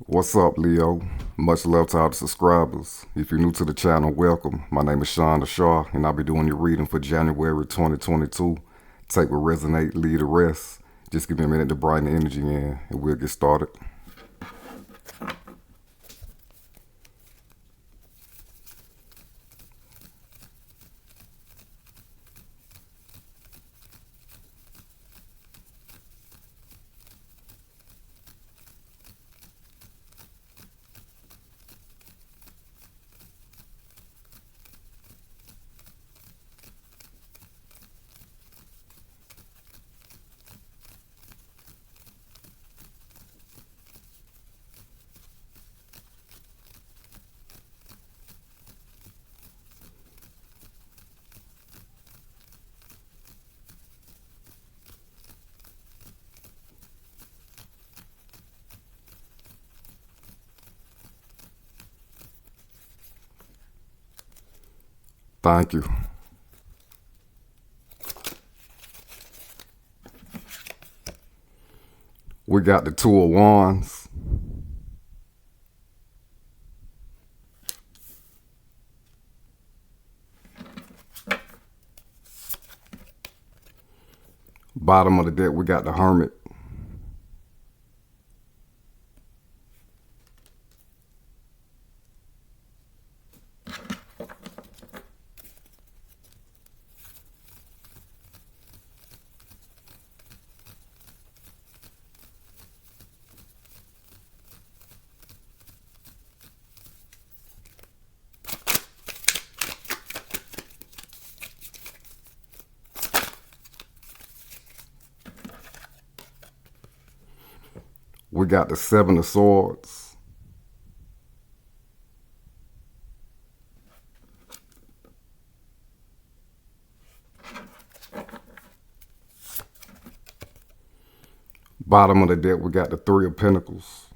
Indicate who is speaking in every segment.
Speaker 1: What's up, Leo? Much love to all the subscribers. If you're new to the channel, welcome. My name is Sean the Shaw, and I'll be doing your reading for January 2022. Take what resonate, leave the rest. Just give me a minute to brighten the energy in, and we'll get started. Thank you. We got the Two of Wands, bottom of the deck, we got the Hermit. We got the Seven of Swords. Bottom of the deck, we got the Three of Pentacles.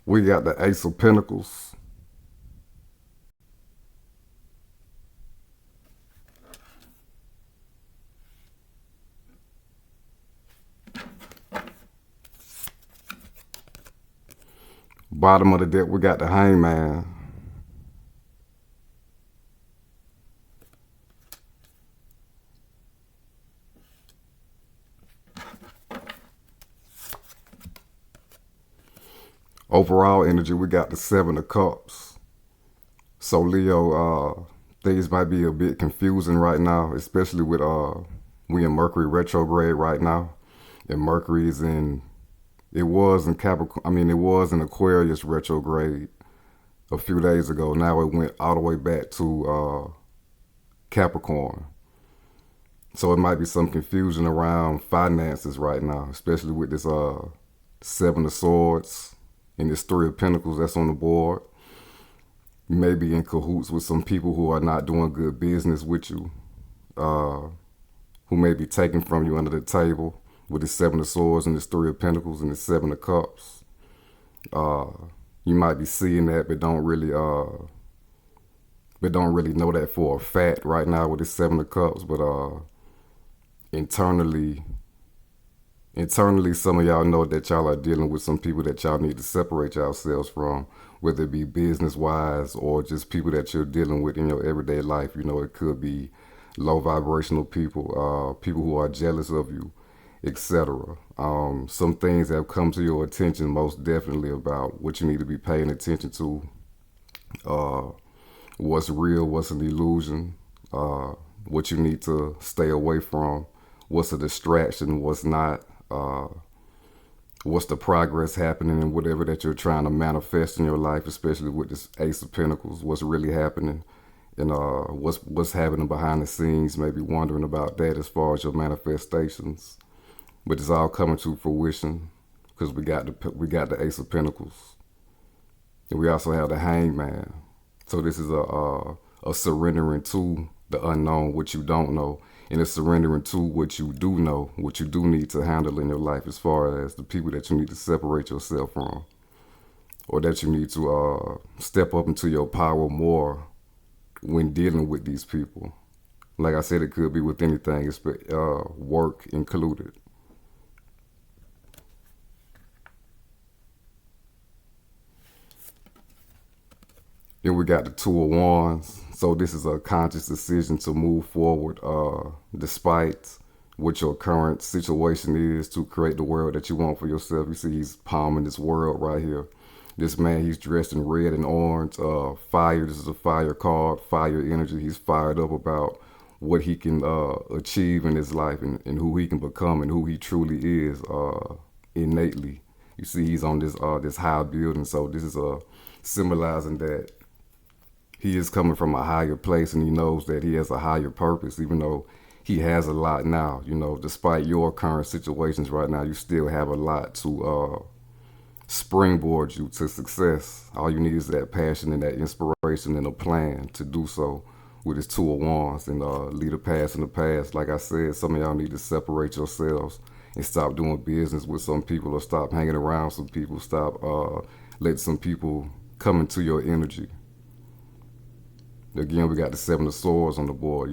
Speaker 1: We got the Ace of Pentacles. Bottom of the deck, we got the Hangman. Overall energy, we got the Seven of Cups. So Leo, things might be a bit confusing right now, especially with we in Mercury retrograde right now, and Mercury is in. It was in Capricorn. I mean, it was in Aquarius retrograde a few days ago. Now it went all the way back to Capricorn. So it might be some confusion around finances right now, especially with this Seven of Swords and this Three of Pentacles that's on the board. You may be in cahoots with some people who are not doing good business with you, who may be taking from you under the table with the Seven of Swords and this Three of Pentacles and the Seven of Cups. You might be seeing that, but don't really know that for a fact right now with the Seven of Cups. But internally, some of y'all know that y'all are dealing with some people that y'all need to separate yourselves from, whether it be business-wise or just people that you're dealing with in your everyday life. You know, it could be low vibrational people, people who are jealous of you, etc. Some things have come to your attention most definitely about what you need to be paying attention to, what's real, what's an illusion, what you need to stay away from, what's a distraction, what's not. what's the progress happening in whatever that you're trying to manifest in your life, especially with this Ace of Pentacles, what's really happening, and what's happening behind the scenes, maybe wondering about that as far as your manifestations. But it's all coming to fruition because we got the Ace of Pentacles, and we also have the Hangman. So this is a surrendering to the unknown, what you don't know, and it's surrendering to what you do know, what you do need to handle in your life, as far as the people that you need to separate yourself from, or that you need to step up into your power more when dealing with these people. Like I said, it could be with anything, work included. Then we got the Two of Wands. So this is a conscious decision to move forward despite what your current situation is, to create the world that you want for yourself. You see he's palming this world right here. This man, he's dressed in red and orange. Fire, this is a fire card, fire energy. He's fired up about what he can achieve in his life, and who he can become, and who he truly is innately. You see he's on this high building. So this is symbolizing that he is coming from a higher place, and he knows that he has a higher purpose, even though he has a lot now. Despite your current situations right now, you still have a lot to springboard you to success. All you need is that passion and that inspiration and a plan to do so with his Two of Wands, and leave the past in the past. Like I said, some of y'all need to separate yourselves and stop doing business with some people, or stop hanging around some people. Stop letting some people come into your energy. Again, we got the Seven of Swords on the board.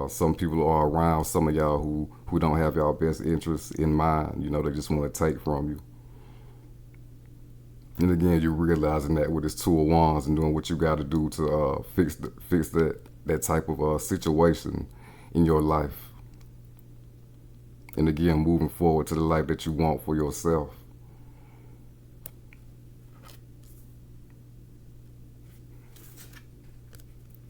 Speaker 1: Some people are around some of y'all who don't have y'all best interests in mind. They just want to take from you. And again, you're realizing that with this Two of Wands, and doing what you got to do to fix that type of situation in your life. And again, moving forward to the life that you want for yourself.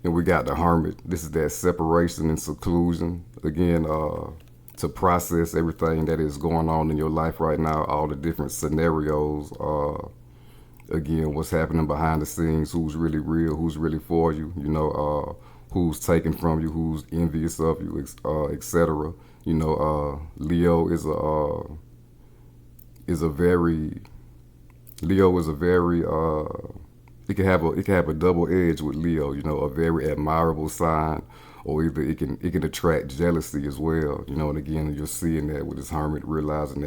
Speaker 1: And we got the Hermit. This is that separation and seclusion. Again, to process everything that is going on in your life right now, all the different scenarios. Again, what's happening behind the scenes, who's really real, who's really for you, who's taken from you, who's envious of you, etc. Leo is a very it can have a double edge with Leo, a very admirable sign, or either it can attract jealousy as well, and again, you're seeing that with this Hermit, realizing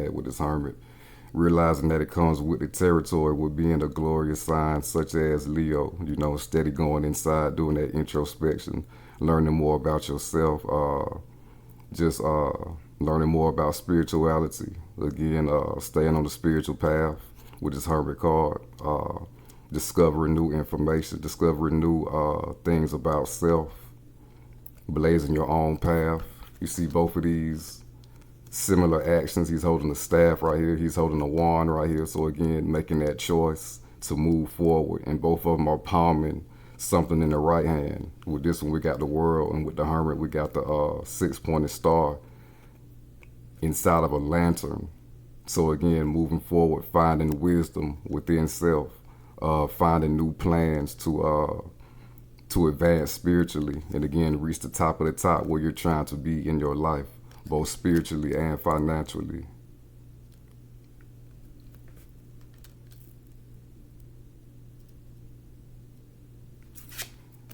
Speaker 1: that it comes with the territory with being a glorious sign such as Leo, steady going inside, doing that introspection, learning more about yourself, just learning more about spirituality. Again, staying on the spiritual path with this Hermit card, discovering new information, discovering new things about self, blazing your own path. You see both of these similar actions. He's holding a staff right here. He's holding a wand right here. So again, making that choice to move forward. And both of them are palming something in the right hand. With this one, we got the World, and with the Hermit, we got the six-pointed star inside of a lantern. So again, moving forward, finding wisdom within self, finding new plans to advance spiritually, and again, reach the top of the top where you're trying to be in your life, both spiritually and financially.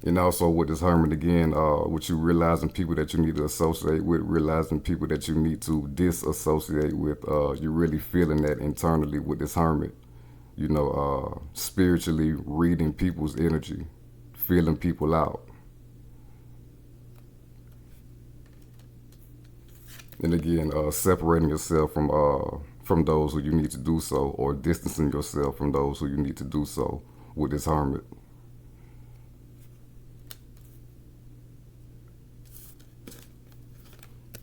Speaker 1: And also with this Hermit again, with you realizing people that you need to associate with, realizing people that you need to disassociate with, you're really feeling that internally with this Hermit. Spiritually reading people's energy, feeling people out. And again, separating yourself from those who you need to do so, or distancing yourself from those who you need to do so with this Hermit.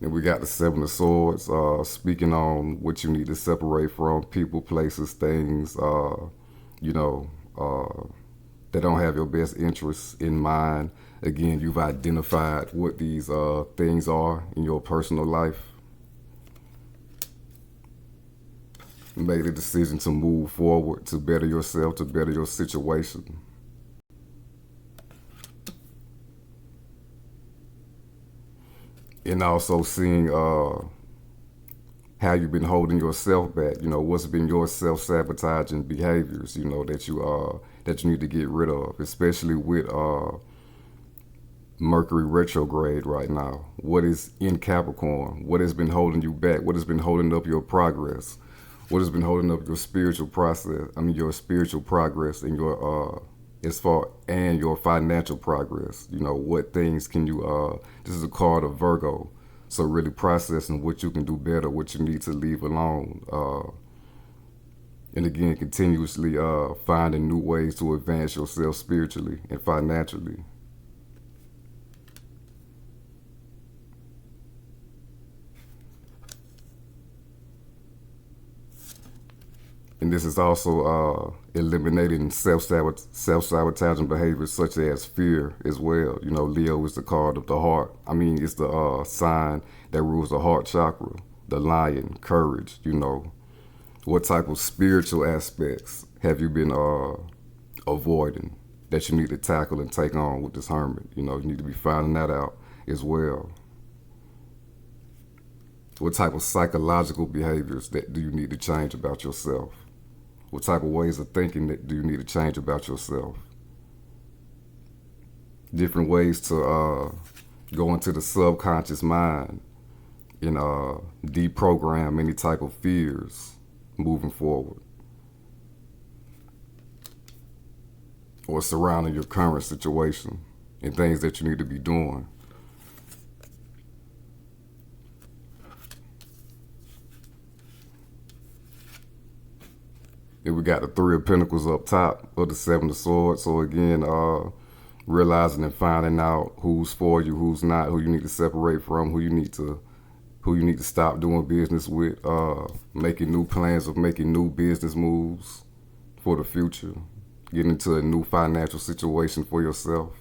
Speaker 1: And we got the Seven of Swords, speaking on what you need to separate from, people, places, things, that don't have your best interests in mind. Again, you've identified what these things are in your personal life. made a decision to move forward, to better yourself, to better your situation. And also seeing how you've been holding yourself back. What's been your self-sabotaging behaviors, that you need to get rid of, especially with Mercury retrograde right now. What is in Capricorn? What has been holding you back? What has been holding up your progress? What has been holding up your spiritual process? Your spiritual progress and your financial progress. What things can you? This is a card of Virgo, so really processing what you can do better, what you need to leave alone, and again, continuously finding new ways to advance yourself spiritually and financially. And this is also eliminating self-sabotaging behaviors such as fear as well. Leo is the card of the heart. It's the sign that rules the heart chakra, the lion, courage. What type of spiritual aspects have you been avoiding that you need to tackle and take on with this hermit? You need to be finding that out as well. What type of psychological behaviors that do you need to change about yourself? What type of ways of thinking that do you need to change about yourself? Different ways to go into the subconscious mind and deprogram any type of fears moving forward, or surrounding your current situation and things that you need to be doing. And we got the Three of Pentacles up top of the Seven of Swords. So again, realizing and finding out who's for you, who's not, who you need to separate from, who you need to stop doing business with, making new plans of making new business moves for the future, getting into a new financial situation for yourself.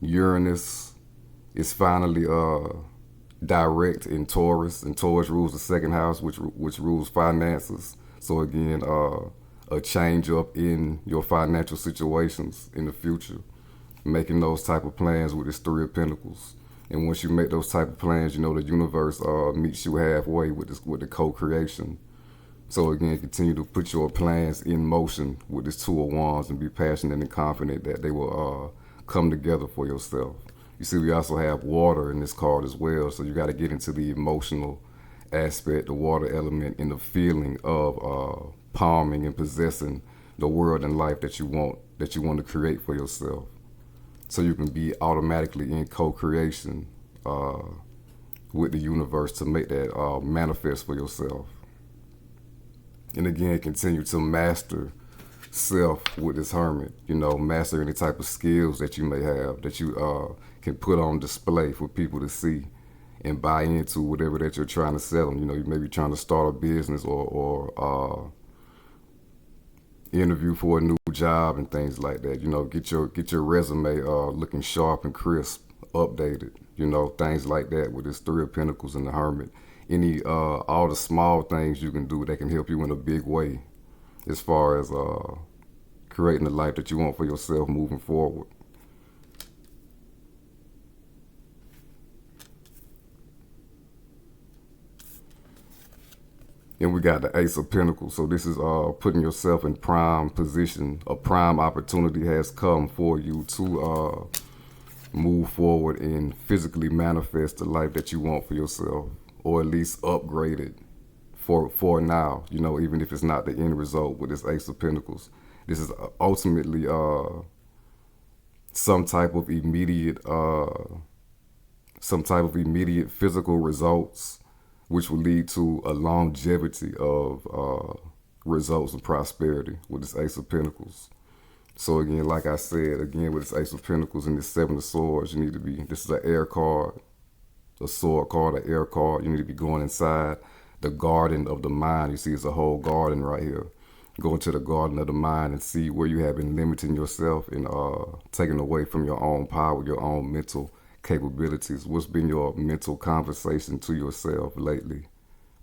Speaker 1: Uranus is finally direct in Taurus, and Taurus rules the second house, which rules finances. So again, a change up in your financial situations in the future, making those type of plans with this Three of Pentacles. And once you make those type of plans, the universe meets you halfway with the co-creation. So again, continue to put your plans in motion with this Two of Wands and be passionate and confident that they will come together for yourself. You see, we also have water in this card as well, so you got to get into the emotional aspect, the water element, and the feeling of palming and possessing the world and life that you want to create for yourself. So you can be automatically in co-creation with the universe to make that manifest for yourself. And again, continue to master self with this hermit. Master any type of skills that you may have that you can put on display for people to see and buy into whatever that you're trying to sell them. You may be trying to start a business or interview for a new job and things like that. Get your resume looking sharp and crisp, updated. Things like that with this Three of Pentacles and the Hermit. All the small things you can do that can help you in a big way as far as creating the life that you want for yourself moving forward. And we got the Ace of Pentacles. So this is putting yourself in prime position. A prime opportunity has come for you to move forward and physically manifest the life that you want for yourself, or at least upgrade it for now. Even if it's not the end result with this Ace of Pentacles. This is ultimately some type of immediate physical results, which will lead to a longevity of results of prosperity with this Ace of Pentacles. So again, like I said, with this Ace of Pentacles and this Seven of Swords, this is an air card, a sword card, an air card. You need to be going inside the garden of the mind. You see, it's a whole garden right here. Go into the garden of the mind and see where you have been limiting yourself and taking away from your own power, your own mental capabilities. What's been your mental conversation to yourself lately?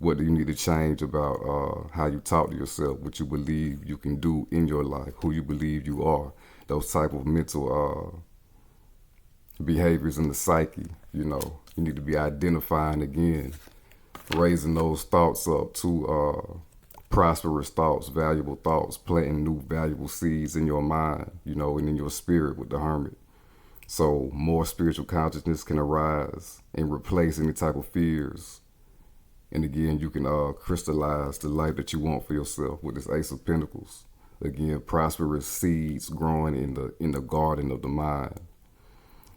Speaker 1: What do you need to change about how you talk to yourself, what you believe you can do in your life, who you believe you are, those type of mental behaviors in the psyche. You need to be identifying again, raising those thoughts up to prosperous thoughts, valuable thoughts, planting new valuable seeds in your mind, and in your spirit with the hermit. So more spiritual consciousness can arise and replace any type of fears. And again, you can crystallize the life that you want for yourself with this Ace of Pentacles. Again, prosperous seeds growing in the garden of the mind.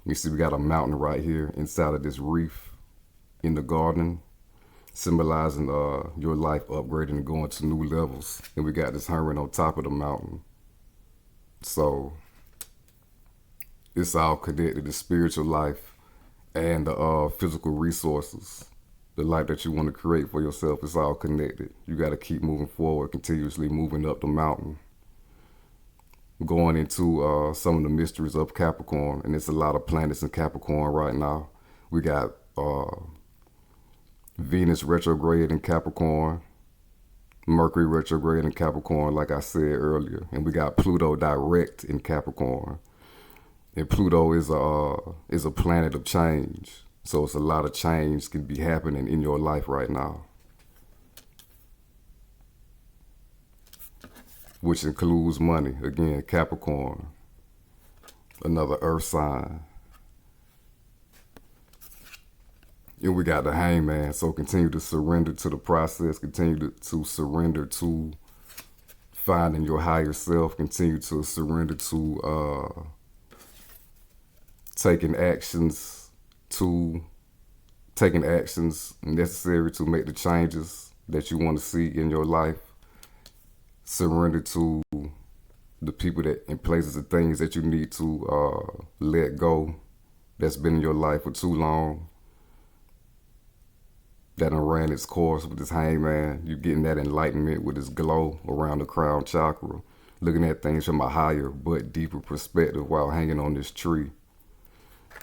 Speaker 1: You see, we got a mountain right here inside of this reef in the garden, symbolizing your life upgrading and going to new levels. And we got this hermit on top of the mountain. So it's all connected, the spiritual life and the physical resources. The life that you want to create for yourself, it's all connected. You got to keep moving forward, continuously moving up the mountain. Going into some of the mysteries of Capricorn, and it's a lot of planets in Capricorn right now. We got Venus retrograde in Capricorn, Mercury retrograde in Capricorn, like I said earlier, and we got Pluto direct in Capricorn. And Pluto is a planet of change, so it's a lot of change can be happening in your life right now, which includes money. Again, Capricorn, another earth sign. And we got the Hangman, so continue to surrender to the process, continue to surrender to finding your higher self, continue to surrender to taking actions necessary to make the changes that you want to see in your life. Surrender to the people that and places and things that you need to let go that's been in your life for too long, that done ran its course with this Hangman. You're getting that enlightenment with this glow around the crown chakra, looking at things from a higher but deeper perspective while hanging on this tree.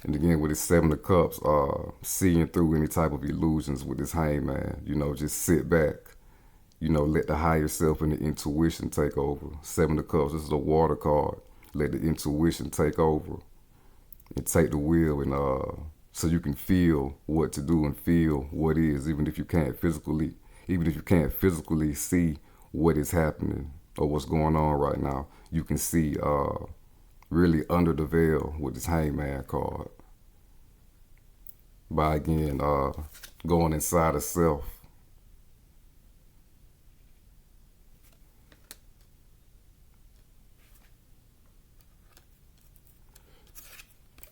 Speaker 1: And again, with this Seven of Cups, seeing through any type of illusions with this Hangman. Just sit back. Let the higher self and the intuition take over. Seven of Cups, this is a water card. Let the intuition take over and take the wheel, and so you can feel what to do and feel what is, even if you can't physically see what is happening or what's going on right now. You can see really under the veil with this Hangman card by again going inside of self.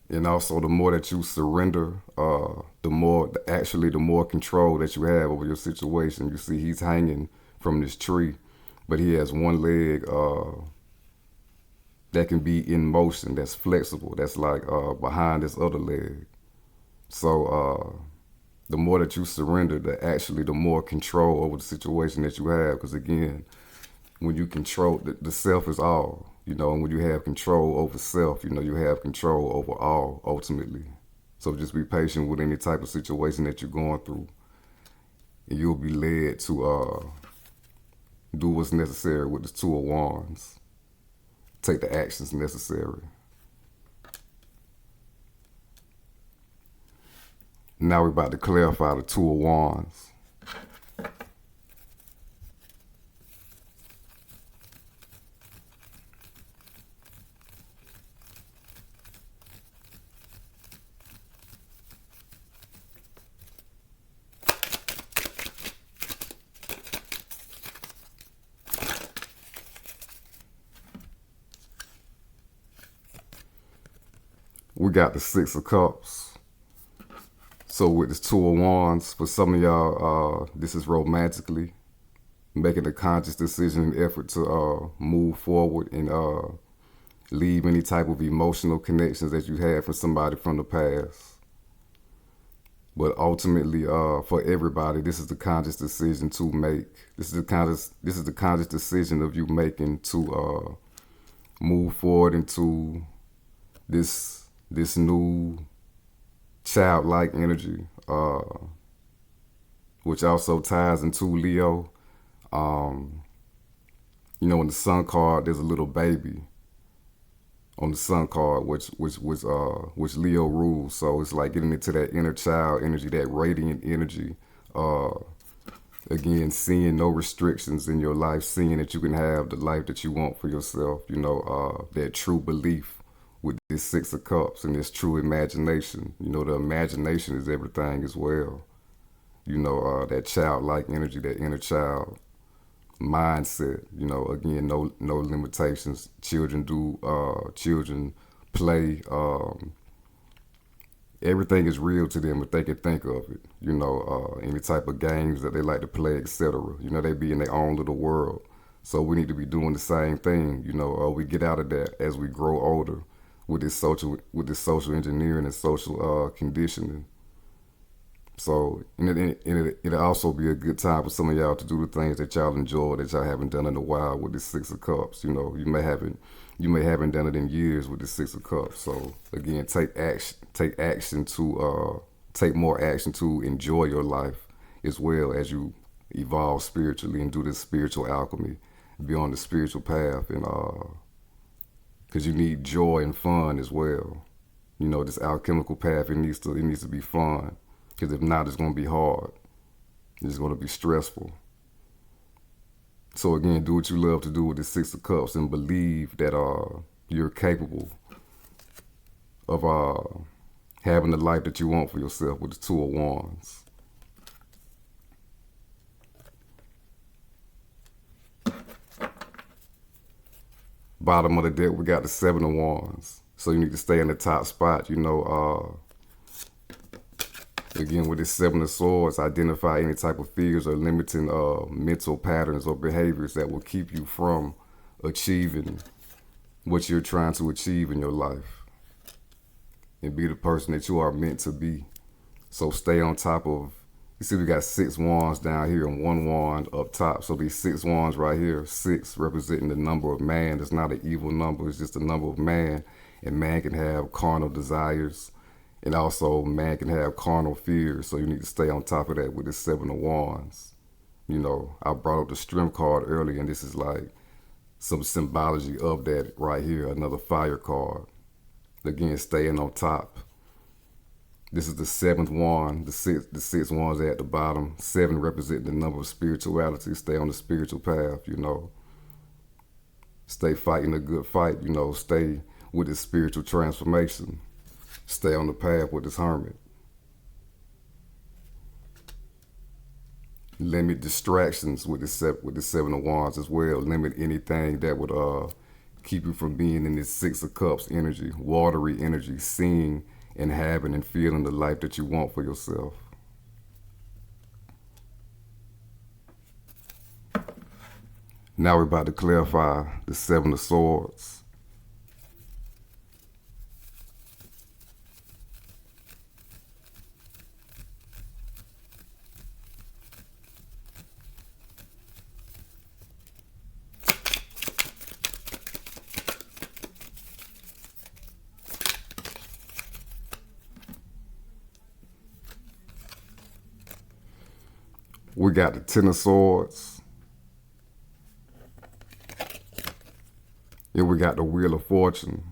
Speaker 1: And also, the more that you surrender, the more control that you have over your situation. You see, he's hanging from this tree, but he has one leg that can be in motion, that's flexible, that's like behind this other leg. So the more that you surrender, the more control over the situation that you have. Because again, when you control, the self is all. And when you have control over self, you have control over all, ultimately. So just be patient with any type of situation that you're going through. And you'll be led to do what's necessary with the Two of Wands. Take the actions necessary. Now we're about to clarify the Two of Wands. We got the Six of Cups. So with this Two of Wands, for some of y'all, this is romantically making a conscious decision and effort to move forward and leave any type of emotional connections that you had from somebody from the past. But ultimately, for everybody, this is the conscious decision to make. This is the conscious decision of you making to move forward into this new childlike energy, which also ties into Leo. Um, in the Sun card, there's a little baby on the Sun card, which Leo rules. So it's like getting into that inner child energy, that radiant energy. Uh, Again, seeing no restrictions in your life, seeing that you can have the life that you want for yourself. That true belief with this Six of Cups and this true imagination. The imagination is everything as well. That childlike energy, that inner child mindset. Again, no limitations. Children play. Everything is real to them if they can think of it. Any type of games that they like to play, etc. They be in their own little world. So we need to be doing the same thing. We get out of that as we grow older with this social engineering and social conditioning. So it'll also be a good time for some of y'all to do the things that y'all enjoy that y'all haven't done in a while with the Six of Cups. You may haven't done it in years with the Six of Cups. So again, take action to take more action to enjoy your life as well as you evolve spiritually and do this spiritual alchemy, be on the spiritual path, and because you need joy and fun as well. This alchemical path, it needs to be fun. Because if not, it's going to be hard. It's going to be stressful. So again, do what you love to do with the Six of Cups and believe that you're capable of having the life that you want for yourself with the Two of Wands. Bottom of the deck, we got the Seven of Wands. So you need to stay in the top spot. Again, with this Seven of Swords, identify any type of fears or limiting mental patterns or behaviors that will keep you from achieving what you're trying to achieve in your life. And be the person that you are meant to be. So stay on top of, you see we got 6 wands down here and 1 wand up top. So these 6 wands right here, 6 representing the number of man. It's not an evil number, it's just the number of man. And man can have carnal desires. And also, man can have carnal fears, so you need to stay on top of that with the Seven of Wands. I brought up the Strength card earlier, and this is like some symbology of that right here, another fire card. Again, staying on top. This is the 7th wand, the six wands at the bottom. 7 representing the number of spirituality. Stay on the spiritual path, Stay fighting a good fight, Stay with the spiritual transformation. Stay on the path with this Hermit. Limit distractions with the Seven of Wands as well. Limit anything that would keep you from being in this Six of Cups energy, watery energy, seeing and having and feeling the life that you want for yourself. Now we're about to clarify the Seven of Swords. We got the Ten of Swords. And we got the Wheel of Fortune.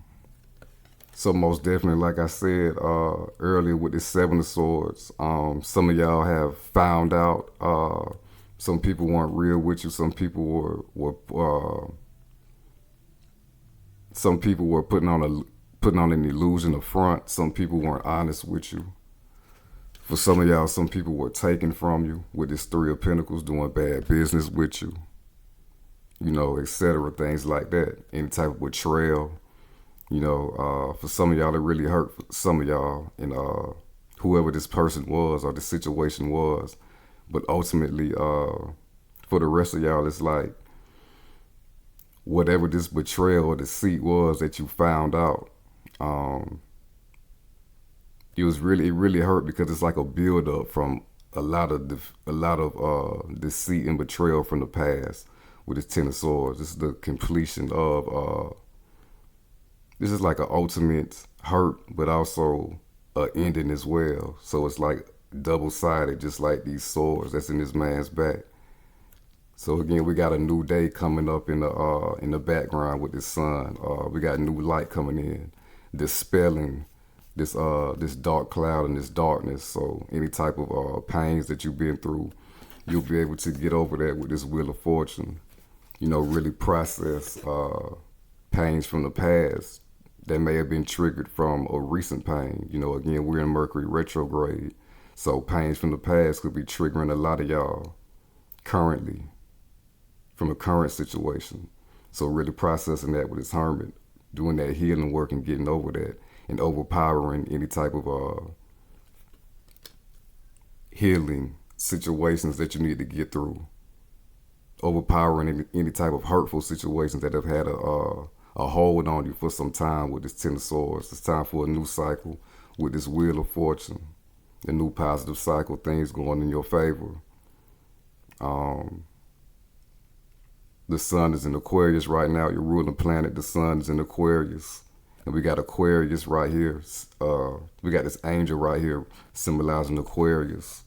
Speaker 1: So most definitely, like I said earlier with the Seven of Swords, some of y'all have found out. Some people weren't real with you. Some people were putting on an illusion of front. Some people weren't honest with you. For some of y'all, some people were taken from you with this Three of Pentacles, doing bad business with you, etc. Things like that. Any type of betrayal. For some of y'all, it really hurt some of y'all, and whoever this person was or the situation was. But ultimately, for the rest of y'all, it's like whatever this betrayal or deceit was that you found out, it really hurt because it's like a build up from a lot of deceit and betrayal from the past with this Ten of Swords. This is the completion of this is like an ultimate hurt, but also an ending as well. So it's like double-sided, just like these swords that's in this man's back. So again, we got a new day coming up in the background with this sun. We got new light coming in, dispelling this dark cloud and this darkness. So any type of pains that you've been through, you'll be able to get over that with this wheel of fortune. You know, really process pains from the past that may have been triggered from a recent pain. You know, again, we're in Mercury retrograde, so pains from the past could be triggering a lot of y'all currently from a current situation. So really processing that with this hermit, doing that healing work and getting over that, and overpowering any type of healing situations that you need to get through, overpowering any type of hurtful situations that have had a hold on you for some time with this Ten of Swords. It's time for a new cycle with this Wheel of Fortune, a new positive cycle, things going in your favor. The sun is in Aquarius right now, your ruling planet. The sun is in Aquarius. And we got Aquarius right here. We got this angel right here symbolizing Aquarius.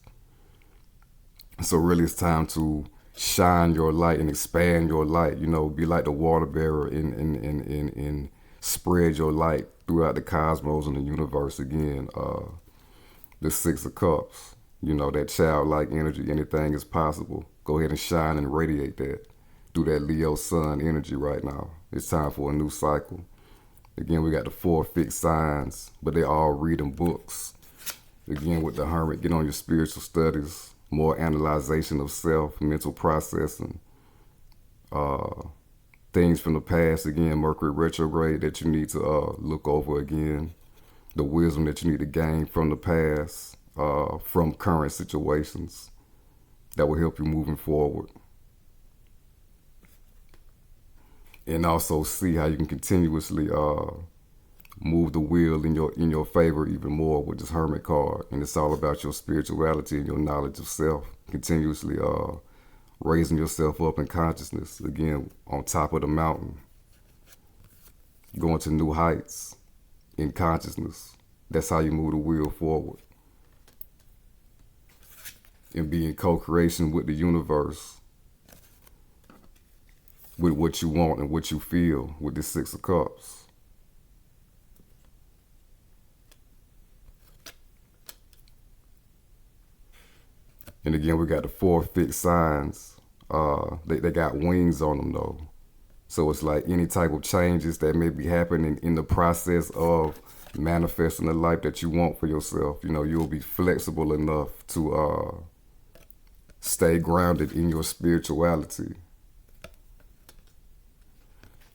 Speaker 1: So really it's time to shine your light and expand your light. You know, be like the water bearer and spread your light throughout the cosmos and the universe again. The Six of Cups, you know, that childlike energy, anything is possible. Go ahead and shine and radiate that through that Leo sun energy right now. It's time for a new cycle. Again, we got the 4 fixed signs, but they all reading books. Again, with the Hermit, get on your spiritual studies, more analyzation of self, mental processing, things from the past, again, Mercury retrograde that you need to look over again, the wisdom that you need to gain from the past, from current situations that will help you moving forward. And also see how you can continuously move the wheel in your favor even more with this Hermit card. And it's all about your spirituality and your knowledge of self. Continuously raising yourself up in consciousness. Again, on top of the mountain. Going to new heights in consciousness. That's how you move the wheel forward. And be in co-creation with the universe, with what you want and what you feel with this Six of Cups. And again, we got the 4 fixed signs. They got wings on them though. So it's like any type of changes that may be happening in the process of manifesting the life that you want for yourself. You know, you'll be flexible enough to stay grounded in your spirituality.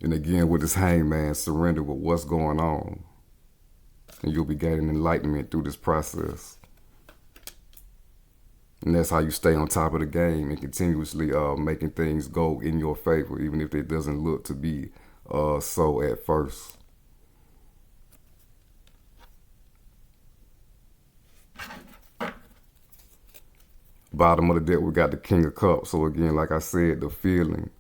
Speaker 1: And again, with this Hangman, surrender with what's going on. And you'll be gaining enlightenment through this process. And that's how you stay on top of the game and continuously making things go in your favor, even if it doesn't look to be so at first. Bottom of the deck, we got the King of Cups. So again, like I said, the feeling.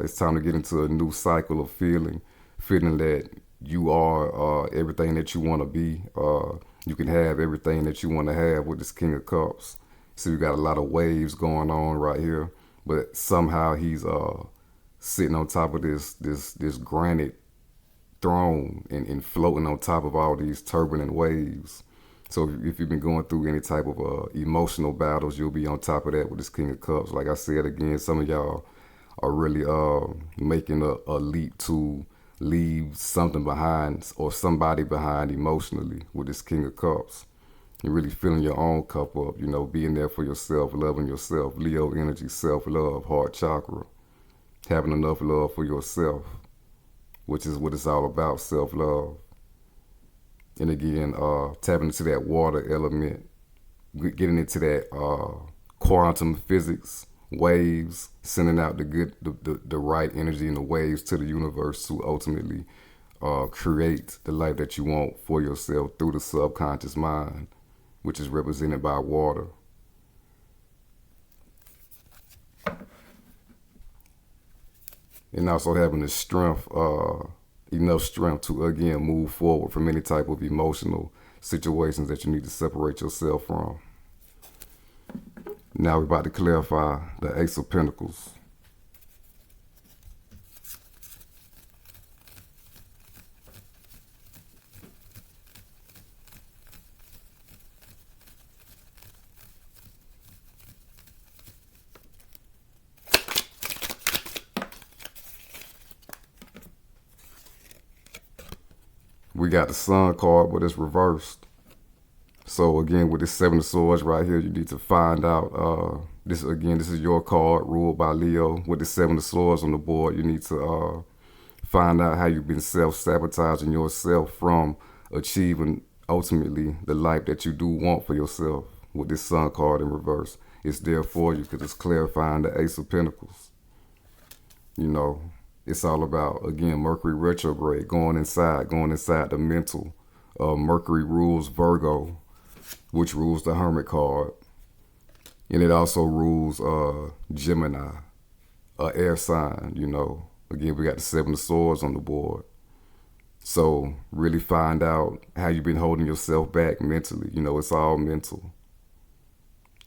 Speaker 1: It's time to get into a new cycle of feeling that you are everything that you want to be. You can have everything that you want to have with this King of Cups. So you got a lot of waves going on right here, but somehow he's sitting on top of this granite throne and floating on top of all these turbulent waves. So if you've been going through any type of emotional battles, you'll be on top of that with this King of Cups. Like I said, again, some of y'all are really making a leap to leave something behind or somebody behind emotionally with this King of Cups. You're really filling your own cup up, you know, being there for yourself, loving yourself. Leo energy, self-love, heart chakra. Having enough love for yourself, which is what it's all about, self-love. And again, tapping into that water element, getting into that quantum physics, waves, sending out the right energy and the waves to the universe to ultimately create the life that you want for yourself through the subconscious mind, which is represented by water. And also having the strength, enough strength to, again, move forward from any type of emotional situations that you need to separate yourself from. Now we're about to clarify the Ace of Pentacles. We got the Sun card, but it's reversed. So again, with this Seven of Swords right here, you need to find out, this is your card, ruled by Leo. With the Seven of Swords on the board, you need to find out how you've been self-sabotaging yourself from achieving, ultimately, the life that you do want for yourself. With this Sun card in reverse, it's there for you because it's clarifying the Ace of Pentacles. You know, it's all about, again, Mercury retrograde, going inside the mental. Mercury rules Virgo, which rules the Hermit card. And it also rules Gemini, air sign, you know. Again, we got the Seven of Swords on the board. So really find out how you've been holding yourself back mentally. You know, it's all mental.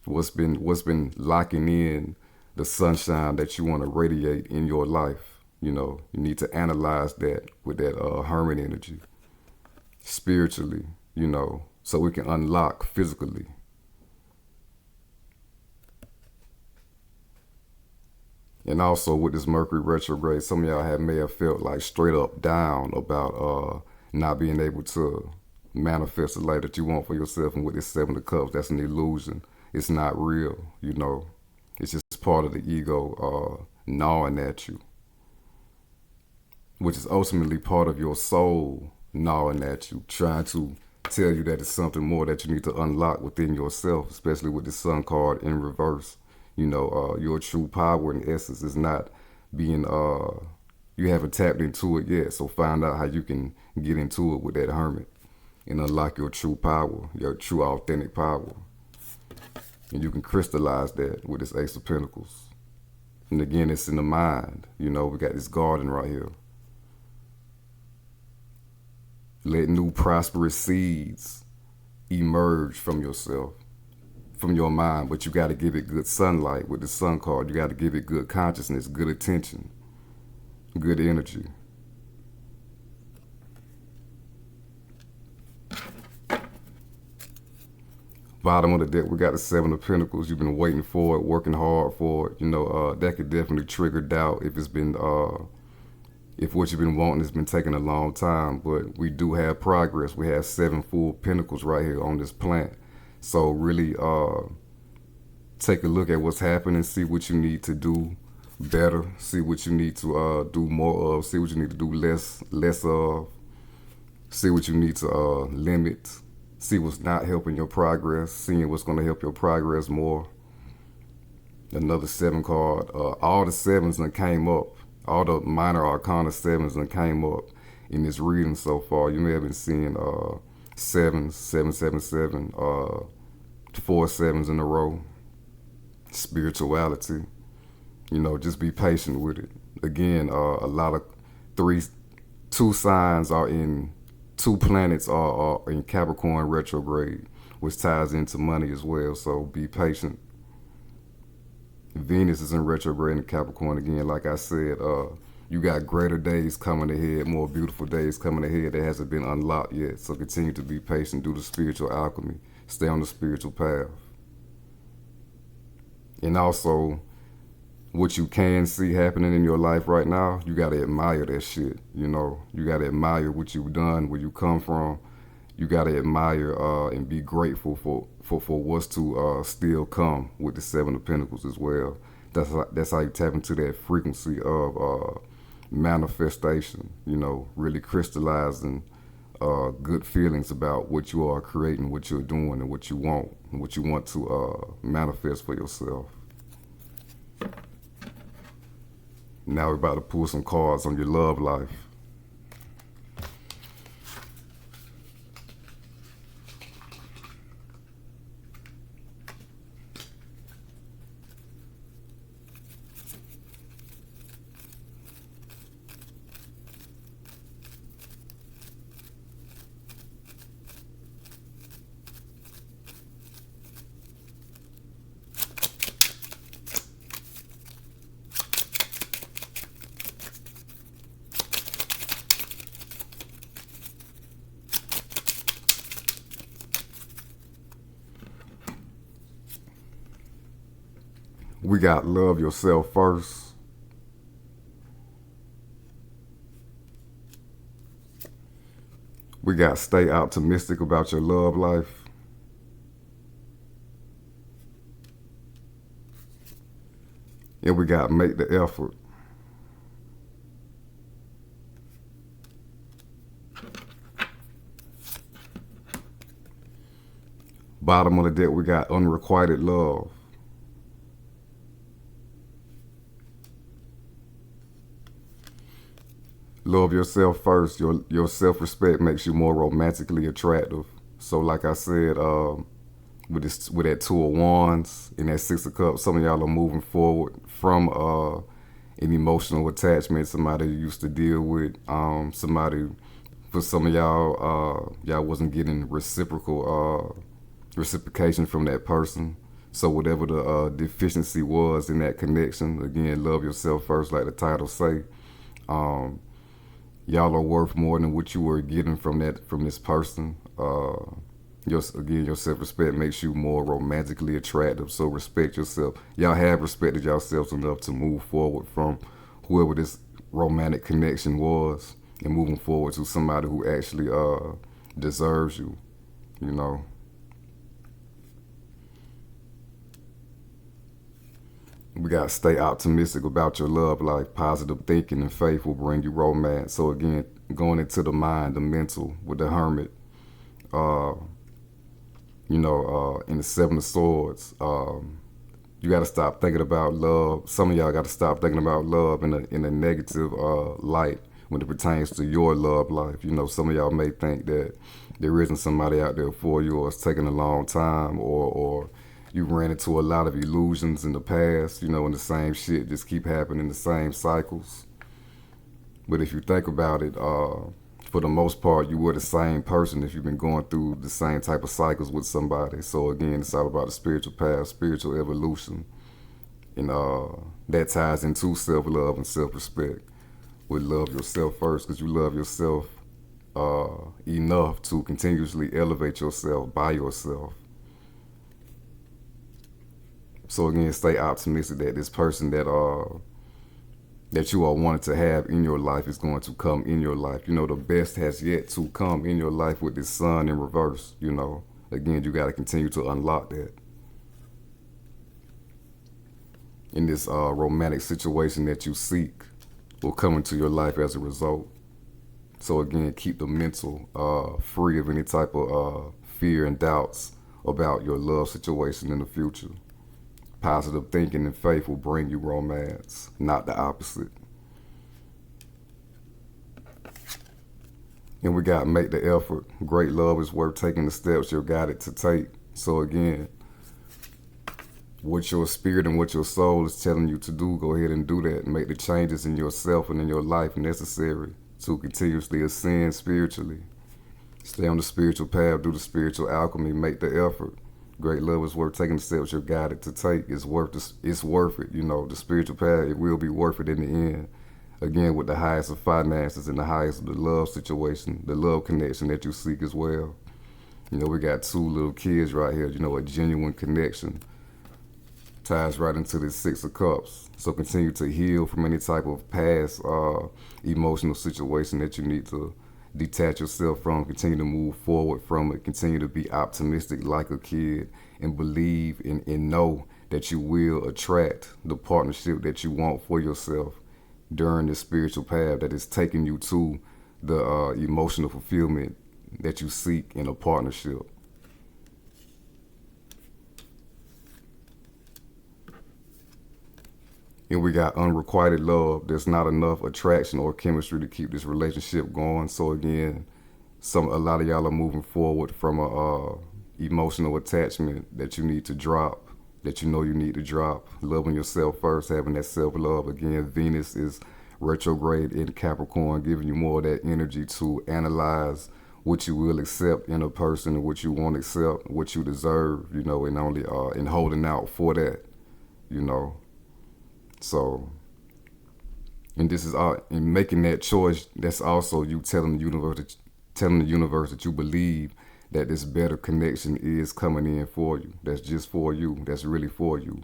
Speaker 1: What's been locking in the sunshine that you want to radiate in your life. You know, you need to analyze that with that Hermit energy. Spiritually, you know, so we can unlock physically. And also with this Mercury retrograde, some of y'all may have felt like straight up down about not being able to manifest the life that you want for yourself. And with this Seven of Cups, that's an illusion. It's not real, you know. It's just part of the ego gnawing at you, which is ultimately part of your soul gnawing at you, trying to tell you that it's something more that you need to unlock within yourself, especially with the Sun card in reverse. You know, your true power in essence is not being, you haven't tapped into it yet. So find out how you can get into it with that Hermit and unlock your true power, your true authentic power. And you can crystallize that with this Ace of Pentacles. And again, it's in the mind. You know, we got this garden right here. Let new prosperous seeds emerge from yourself, from your mind, but you got to give it good sunlight with the Sun card. You got to give it good consciousness, good attention, good energy. Bottom of the deck, we got the Seven of Pentacles. You've been waiting for it, working hard for it. You know, that could definitely trigger doubt if it's been, if what you've been wanting has been taking a long time. But we do have progress. We have 7 full pentacles right here on this plant. So really take a look at what's happening, see what you need to do better, see what you need to do more of, see what you need to do less of, see what you need to limit, see what's not helping your progress, seeing what's going to help your progress more. Another 7 card. All the 7s that came up, all the minor arcana 7s that came up in this reading so far. You may have been seeing 7, 7, 7, 7, 4 7s in a row. Spirituality. You know, just be patient with it. Again, a lot of 2 signs are in, 2 planets are in Capricorn retrograde, which ties into money as well. So be patient. Venus is in retrograde in Capricorn again. Like I said, you got greater days coming ahead, more beautiful days coming ahead that hasn't been unlocked yet. So continue to be patient, do the spiritual alchemy, stay on the spiritual path. And also, what you can see happening in your life right now, you got to admire that shit. You know, you got to admire what you've done, where you come from. You got to admire and be grateful for what's to still come with the 7 of Pentacles as well. That's how you tap into that frequency of manifestation, you know, really crystallizing good feelings about what you are creating, what you're doing, and what you want to manifest for yourself. Now we're about to pull some cards on your love life. We got love yourself first. We got stay optimistic about your love life. And we got make the effort. Bottom of the deck, we got unrequited love. Love yourself first. Your self respect makes you more romantically attractive. So, like I said, with that Two of Wands and that Six of Cups, some of y'all are moving forward from an emotional attachment. Somebody you used to deal with. Somebody for some of y'all, y'all wasn't getting reciprocation from that person. So whatever the deficiency was in that connection, again, love yourself first, like the title say. Um, y'all are worth more than what you were getting from this person. Your self-respect makes you more romantically attractive. So respect yourself. Y'all have respected yourselves enough to move forward from whoever this romantic connection was, and moving forward to somebody who actually deserves you. You know. We got to stay optimistic about your love life. Positive thinking and faith will bring you romance. So again, going into the mind, the mental, with the hermit, uh, in the Seven of Swords, you got to stop thinking about love. Some of y'all got to stop thinking about love in a negative light when it pertains to your love life. Some of y'all may think that there isn't somebody out there for you, or it's taking a long time, or you ran into a lot of illusions in the past, and the same shit just keep happening, the same cycles. But if you think about it, for the most part, you were the same person if you've been going through the same type of cycles with somebody. So again, it's all about the spiritual path, spiritual evolution. And that ties into self-love and self-respect. With love yourself first, because you love yourself enough to continuously elevate yourself by yourself. So again, stay optimistic that this person that you all wanted to have in your life is going to come in your life. The best has yet to come in your life with this sun in reverse. Again, you got to continue to unlock that. In this romantic situation that you seek will come into your life as a result. So again, keep the mental free of any type of fear and doubts about your love situation in the future. Positive thinking and faith will bring you romance, not the opposite. And we got make the effort. Great love is worth taking the steps you're guided to take. So again, what your spirit and what your soul is telling you to do, go ahead and do that. Make the changes in yourself and in your life necessary to continuously ascend spiritually. Stay on the spiritual path, do the spiritual alchemy, make the effort. Great love is worth taking the steps you're guided to take. It's worth it. The spiritual path, it will be worth it in the end. Again, with the highest of finances and the highest of the love situation, the love connection that you seek as well. We got two little kids right here, a genuine connection. Ties right into the Six of Cups. So continue to heal from any type of past emotional situation that you need to detach yourself from, continue to move forward from it, continue to be optimistic like a kid, and believe and know that you will attract the partnership that you want for yourself during this spiritual path that is taking you to the emotional fulfillment that you seek in a partnership. And we got unrequited love. There's not enough attraction or chemistry to keep this relationship going. So again, a lot of y'all are moving forward from a emotional attachment that you need to drop, that you need to drop. Loving yourself first, having that self-love. Again, Venus is retrograde in Capricorn, giving you more of that energy to analyze what you will accept in a person and what you won't accept, what you deserve, and only and holding out for that, So, and this is in making that choice. That's also you telling the universe that you believe that this better connection is coming in for you. That's just for you. That's really for you.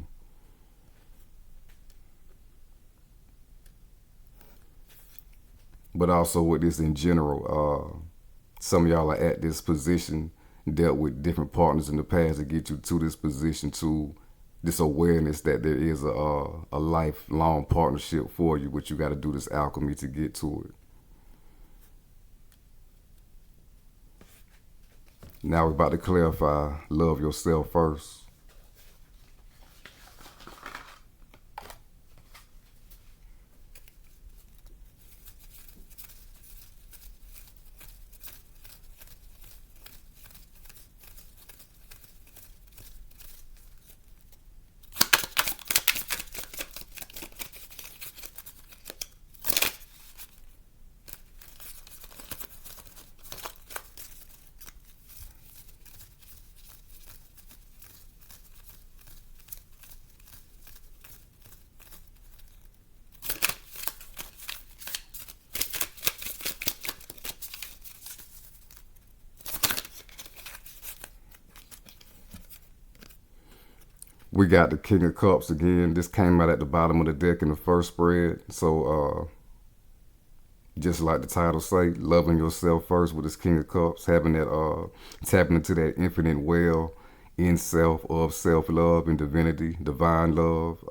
Speaker 1: but also with this in general. Some of y'all are at this position, dealt with different partners in the past to get you to this position, to this awareness that there is a lifelong partnership for you, but you got to do this alchemy to get to it. Now we're about to clarify, love yourself first. We got the King of Cups again. This came out at the bottom of the deck in the first spread. So just like the title say, loving yourself first with this King of Cups, having that tapping into that infinite well in self of self-love and divinity, divine love,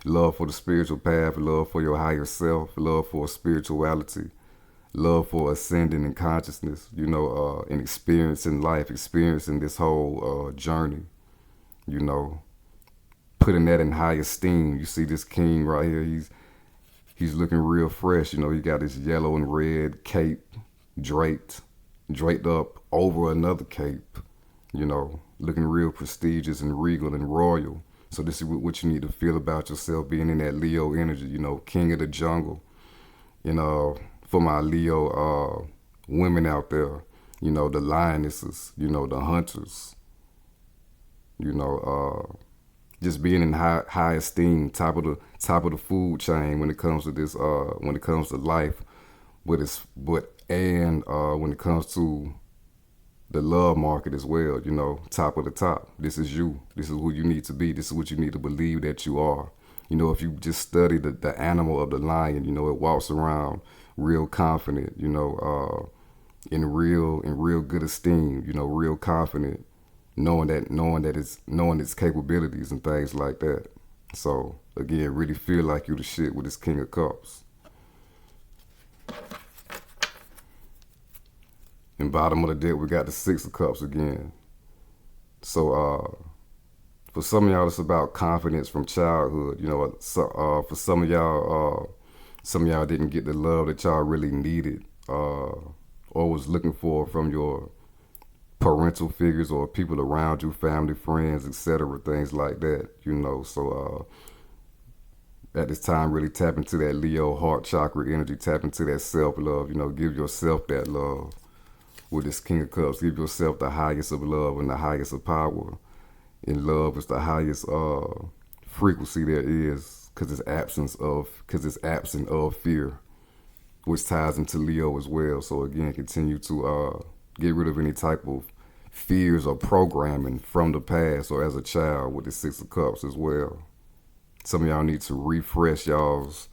Speaker 1: love for the spiritual path, love for your higher self, love for spirituality, love for ascending in consciousness, and experiencing life, experiencing this whole journey, you know, putting that in high esteem. You see this king right here, he's looking real fresh. He got his yellow and red cape draped up over another cape, looking real prestigious and regal and royal. So this is what you need to feel about yourself, being in that Leo energy, king of the jungle. For my Leo women out there, the lionesses, the hunters, just being in high esteem, top of the food chain when it comes to this, when it comes to life, when it comes to the love market as well, top of the top. This is you. This is who you need to be. This is what you need to believe that you are. If you just study the animal of the lion, it walks around real confident, in real good esteem, real confident, knowing its capabilities and things like that. So again, really feel like you the shit with this King of Cups. And bottom of the deck, we got the Six of Cups again. So for some of y'all, it's about confidence from childhood. For some of y'all didn't get the love that y'all really needed, or was looking for from your parental figures or people around you, family, friends, etc., things like that. So at this time, really tap into that Leo heart chakra energy, tap into that self-love. Give yourself that love with this King of Cups. Give yourself the highest of love and the highest of power. And love is the highest frequency there is, because it's absent of fear, which ties into Leo as well. So again, continue to get rid of any type of fears or programming from the past or as a child with the Six of Cups as well. Some of y'all need to refresh y'all's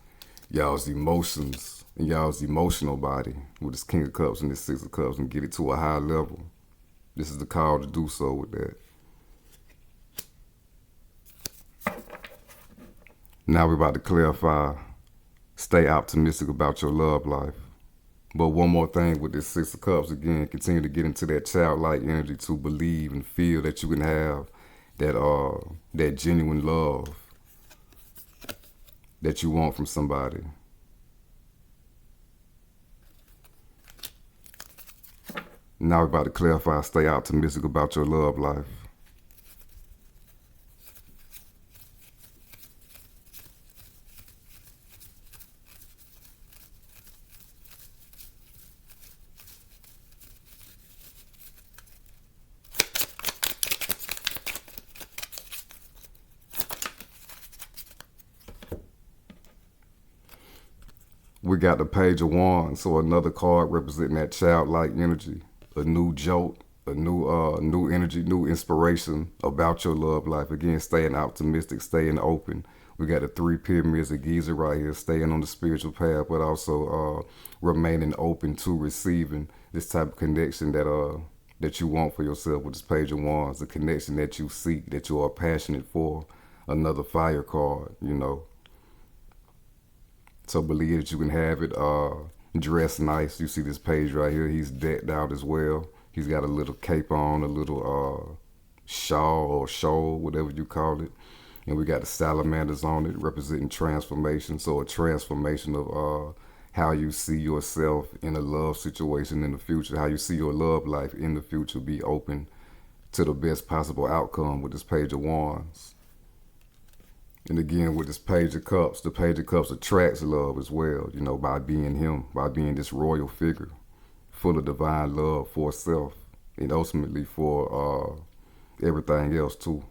Speaker 1: emotions and y'all's emotional body with this King of Cups and this Six of Cups and get it to a high level. This is the call to do so with that. Now we're about to clarify, stay optimistic about your love life. But one more thing with this Six of Cups, again, continue to get into that childlike energy to believe and feel that you can have that genuine love that you want from somebody. Now we're about to clarify, stay optimistic about your love life. We got the Page of Wands, so another card representing that childlike energy, a new jolt, a new energy, new inspiration about your love life. Again, staying optimistic, staying open We got the three pyramids of Giza right here, staying on the spiritual path, but also remaining open to receiving this type of connection that you want for yourself with this Page of Wands, the connection that you seek, that you are passionate for. Another fire card, you know. So believe that you can have it. Dressed nice. You see this page right here. He's decked out as well. He's got a little cape on, a little shawl or shawl, whatever you call it. And we got the salamanders on it, representing transformation. So a transformation of how you see yourself in a love situation in the future, how you see your love life in the future. Be open to the best possible outcome with this Page of Wands. And again, with this Page of Cups, the Page of Cups attracts love as well, you know, by being him, by being this royal figure, full of divine love for self and ultimately for everything else too.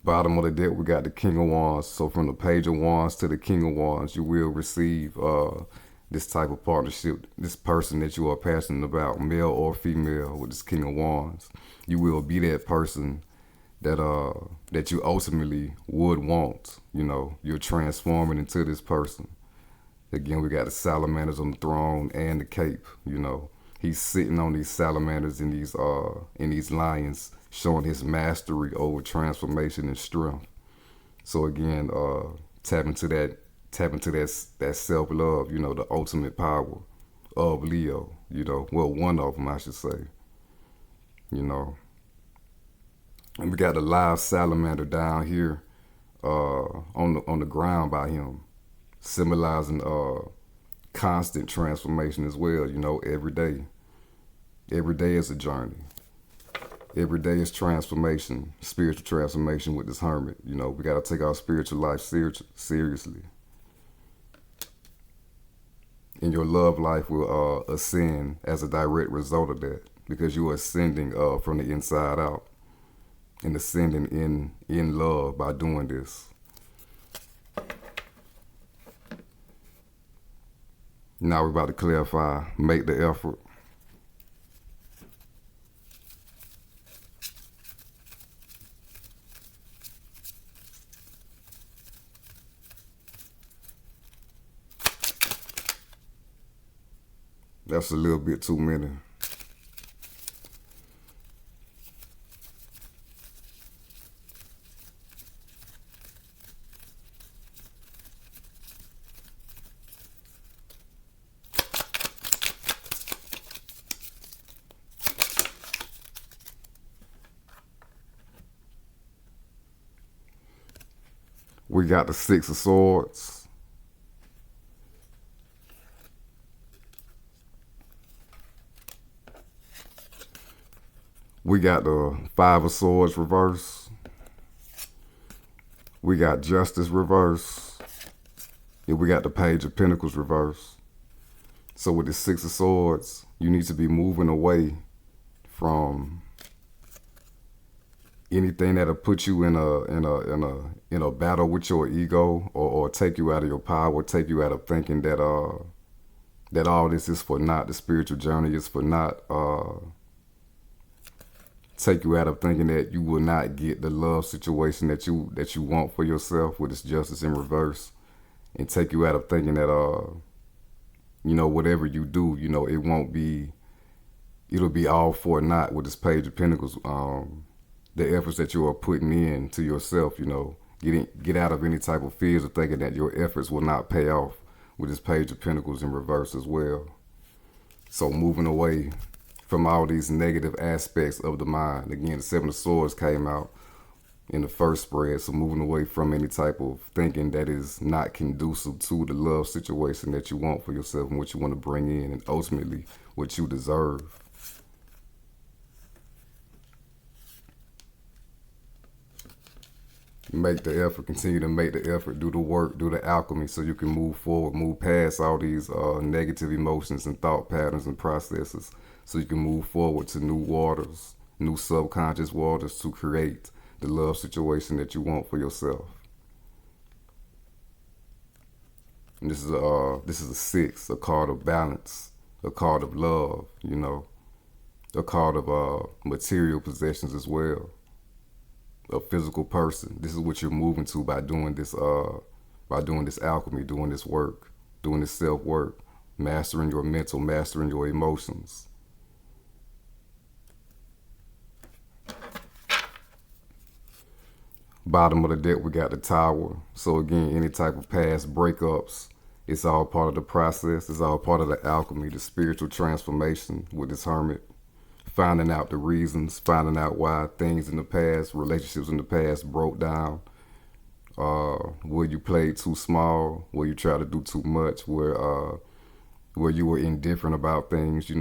Speaker 1: Bottom of the deck, we got the King of Wands. So from the Page of Wands to the King of Wands, you will receive this type of partnership, this person that you are passionate about, male or female, with this King of Wands. You will be that person that you ultimately would want. You know, you're transforming into this person. Again, we got the salamanders on the throne and the cape. You know, he's sitting on these salamanders and these lions, showing his mastery over transformation and strength. So again, tap into that self-love, you know, the ultimate power of Leo, you know, well, one of them, I should say, you know. And we got a live salamander down here on the ground by him, symbolizing constant transformation as well, you know, every day. Every day is a journey. Every day is transformation, spiritual transformation with this hermit. You know, we got to take our spiritual life seriously. And your love life will ascend as a direct result of that, because you are ascending from the inside out and ascending in love by doing this. Now we're about to clarify, make the effort. That's a little bit too many. We got the Six of Swords. We got the Five of Swords reverse. We got Justice reverse. And we got the Page of Pentacles reverse. So with the Six of Swords, you need to be moving away from anything that'll put you in a battle with your ego, or take you out of your power, take you out of thinking that all this is for naught, the spiritual journey is for naught. Take you out of thinking that you will not get the love situation that you want for yourself with this Justice in reverse, and take you out of thinking that you know, whatever you do, you know, it'll be all for naught with this Page of Pentacles. The efforts that you are putting in to yourself, you know, get out of any type of fears of thinking that your efforts will not pay off with this Page of Pentacles in reverse as well. So moving away from all these negative aspects of the mind. Again, the Seven of Swords came out in the first spread, so moving away from any type of thinking that is not conducive to the love situation that you want for yourself and what you want to bring in, and ultimately what you deserve. Make the effort, continue to make the effort, do the work, do the alchemy, so you can move forward, move past all these negative emotions and thought patterns and processes, so you can move forward to new waters, new subconscious waters, to create the love situation that you want for yourself. And this is a six, a card of balance, a card of love, you know, a card of material possessions as well. a physical person. This is what you're moving to by doing this alchemy, doing this work, doing this self work, mastering your mental, mastering your emotions. Bottom of the deck, we got the tower. So again, any type of past breakups, it's all part of the process. It's all part of the alchemy, the spiritual transformation with this hermit. Finding out the reasons, finding out why things in the past, relationships in the past broke down. Where you played too small, where you tried to do too much, where you were indifferent about things,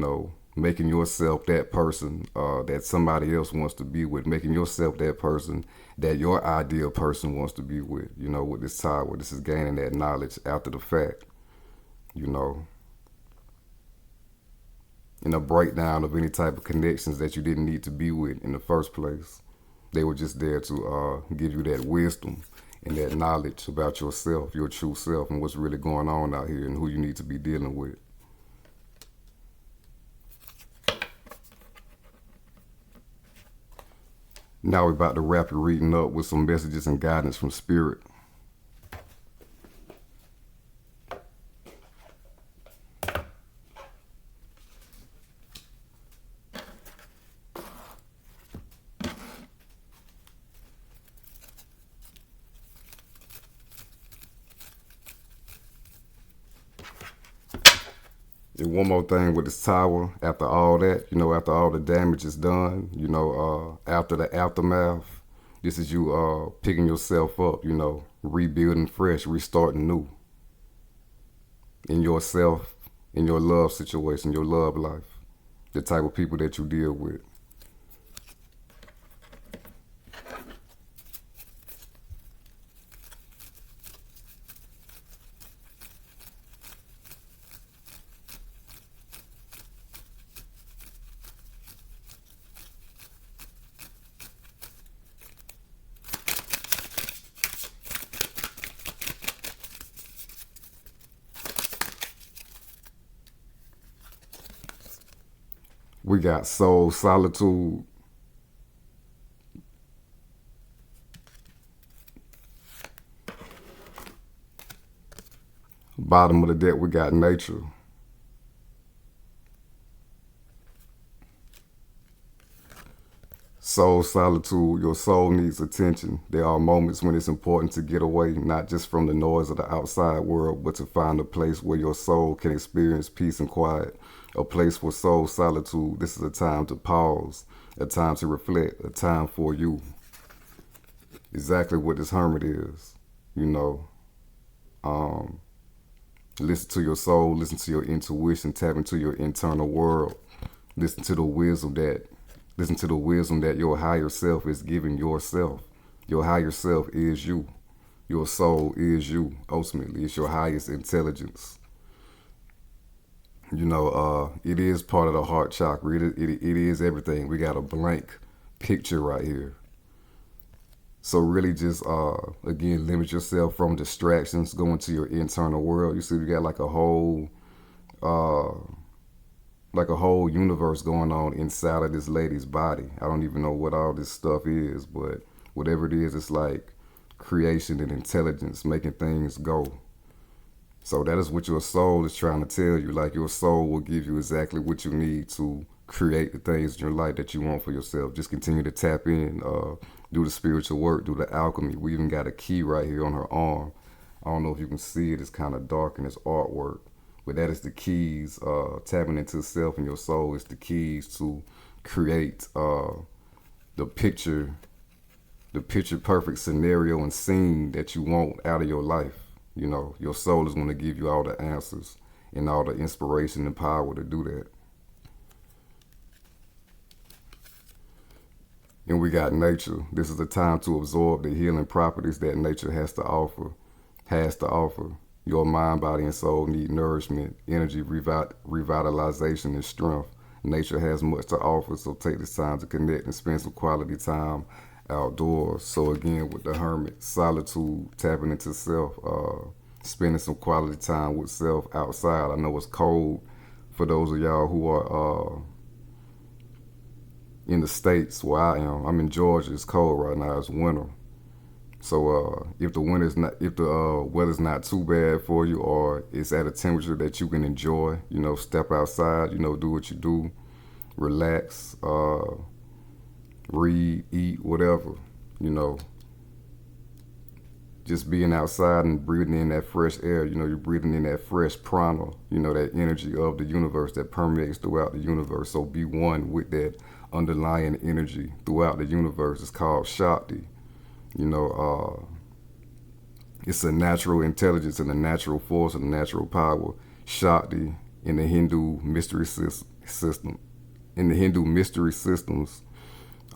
Speaker 1: making yourself that person that somebody else wants to be with, making yourself that person that your ideal person wants to be with, with this tower. This is gaining that knowledge after the fact, in a breakdown of any type of connections that you didn't need to be with in the first place. They were just there to give you that wisdom and that knowledge about yourself, your true self, and what's really going on out here and who you need to be dealing with. Now we're about to wrap your reading up with some messages and guidance from Spirit. And one more thing with this tower, after all that, after all the damage is done, after the aftermath, this is you picking yourself up, rebuilding fresh, restarting new in yourself, in your love situation, your love life, the type of people that you deal with. We got soul solitude. Bottom of the deck, we got nature. Soul solitude, your soul needs attention. There are moments when it's important to get away, not just from the noise of the outside world, but to find a place where your soul can experience peace and quiet. A place for soul solitude. This is a time to pause, a time to reflect, a time for you. Exactly what this hermit is, Listen to your soul, listen to your intuition, tap into your internal world. Listen to the wisdom that your higher self is giving yourself. Your higher self is you. Your soul is you. Ultimately, it's your highest intelligence. It is part of the heart chakra. It is everything. We got a blank picture right here. So really just, again, limit yourself from distractions. Go into your internal world. You see, we got like a whole universe going on inside of this lady's body. I don't even know what all this stuff is, but whatever it is, it's like creation and intelligence, making things go. So that is what your soul is trying to tell you. Like, your soul will give you exactly what you need to create the things in your life that you want for yourself. Just continue to tap in, do the spiritual work, do the alchemy. We even got a key right here on her arm. I don't know if you can see it. It's kind of dark in this artwork. But that is the keys, tapping into self and your soul is the keys to create the picture perfect scenario and scene that you want out of your life. Your soul is going to give you all the answers and all the inspiration and power to do that. And we got nature. This is a time to absorb the healing properties that nature has to offer. Your mind, body, and soul need nourishment, energy, revitalization, and strength. Nature has much to offer, so take this time to connect and spend some quality time outdoors. So again, with the hermit, solitude, tapping into self, spending some quality time with self outside. I know it's cold for those of y'all who are in the States where I am. I'm in Georgia. It's cold right now. It's winter. So if the weather's not too bad for you, or it's at a temperature that you can enjoy, step outside, do what you do, relax, read, eat, whatever, you know, just being outside and breathing in that fresh air, you're breathing in that fresh prana, that energy of the universe that permeates throughout the universe. So be one with that underlying energy throughout the universe. It's called Shakti. You know, it's a natural intelligence and a natural force and a natural power. Shakti in the Hindu mystery system, in the Hindu mystery systems,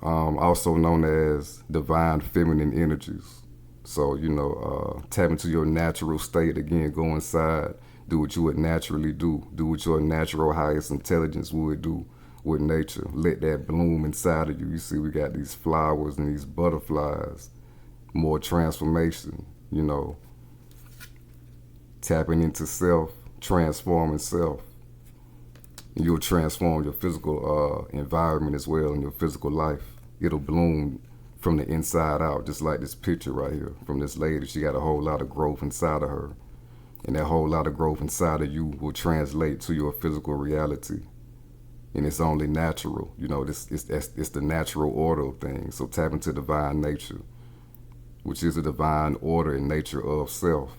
Speaker 1: also known as divine feminine energies. So, tap into your natural state again, go inside, do what you would naturally do what your natural highest intelligence would do with nature. Let that bloom inside of you. You see, we got these flowers and these butterflies, more transformation, tapping into self, transforming self. You'll transform your physical environment as well in your physical life. It'll bloom from the inside out, just like this picture right here from this lady. She got a whole lot of growth inside of her. And that whole lot of growth inside of you will translate to your physical reality. And it's only natural. It's the natural order of things. So tap into divine nature, which is a divine order and nature of self.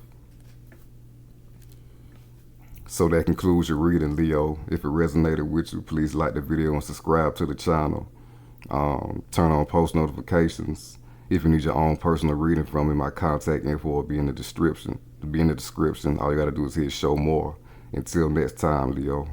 Speaker 1: So that concludes your reading, Leo. If it resonated with you, please like the video and subscribe to the channel. Turn on post notifications. If you need your own personal reading from me, my contact info will be in the description. All you gotta do is hit show more. Until next time, Leo.